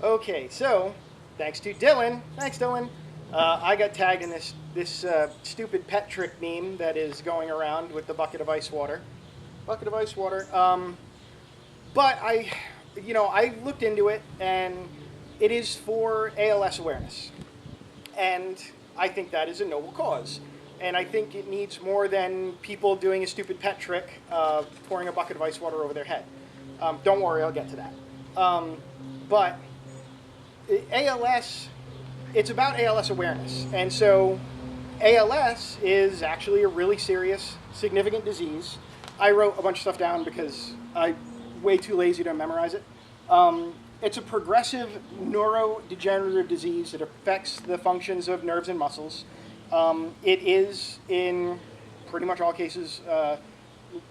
Okay, so thanks to Dylan. Thanks, Dylan. I got tagged in this stupid pet trick meme that is going around with the bucket of ice water. Bucket of ice water. But I looked into it, and it is for ALS awareness, and I think that is a noble cause. And I think it needs more than people doing a stupid pet trick, pouring a bucket of ice water over their head. Don't worry, I'll get to that. But ALS, it's about ALS awareness. And so ALS is actually a really serious, significant disease. I wrote a bunch of stuff down because I'm way too lazy to memorize it. It's a progressive neurodegenerative disease that affects the functions of nerves and muscles. It is, in pretty much all cases,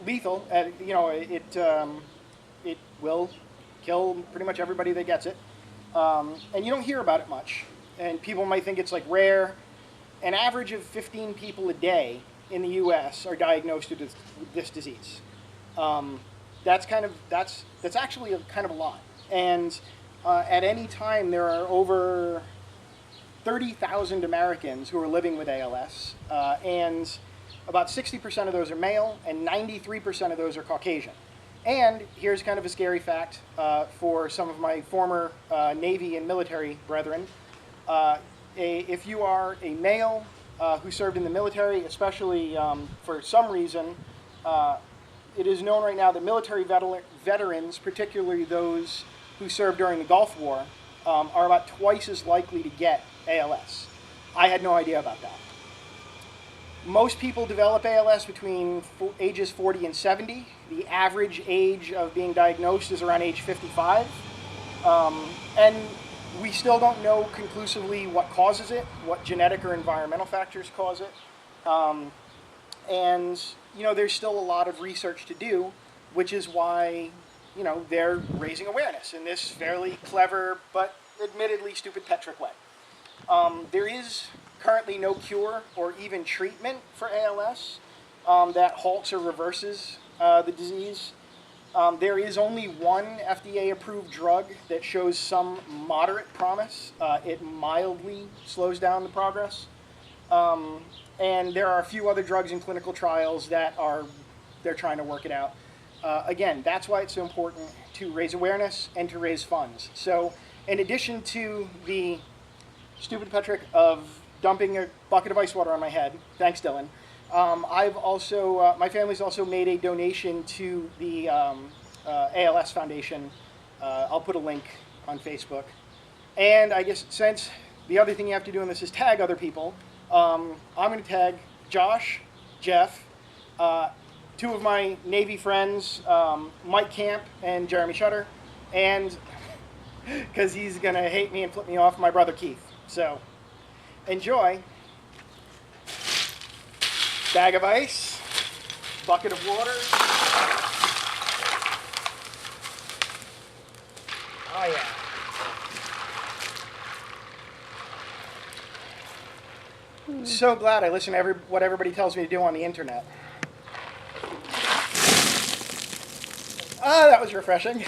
lethal. It will kill pretty much everybody that gets it. And you don't hear about it much. And people might think it's like rare. An average of 15 people a day in the U.S. are diagnosed with this disease. That's actually kind of a lot. And at any time, there are over 30,000 Americans who are living with ALS, and about 60% of those are male, and 93% of those are Caucasian. And here's kind of a scary fact for some of my former Navy and military brethren. If you are a male who served in the military, especially for some reason, it is known right now that military veterans, particularly those who served during the Gulf War, are about twice as likely to get ALS. I had no idea about that. Most people develop ALS between ages 40 and 70. The average age of being diagnosed is around age 55. And we still don't know conclusively what causes it, what genetic or environmental factors cause it. And there's still a lot of research to do, which is why they're raising awareness in this fairly clever but admittedly stupid pet trick way. There is currently no cure or even treatment for ALS that halts or reverses the disease. There is only one FDA-approved drug that shows some moderate promise. It mildly slows down the progress. And there are a few other drugs in clinical trials that they're trying to work it out. Again, that's why it's so important to raise awareness and to raise funds. So in addition to the stupid pet trick of dumping a bucket of ice water on my head, thanks Dylan, I've also, my family's also made a donation to the ALS Foundation. I'll put a link on Facebook. And I guess since the other thing you have to do in this is tag other people, I'm going to tag Josh, Jeff, two of my Navy friends, Mike Camp and Jeremy Shutter, and because he's going to hate me and flip me off, my brother Keith. So enjoy. Bag of ice, bucket of water. Oh yeah. So glad I listen to what everybody tells me to do on the internet. Ah, that was refreshing.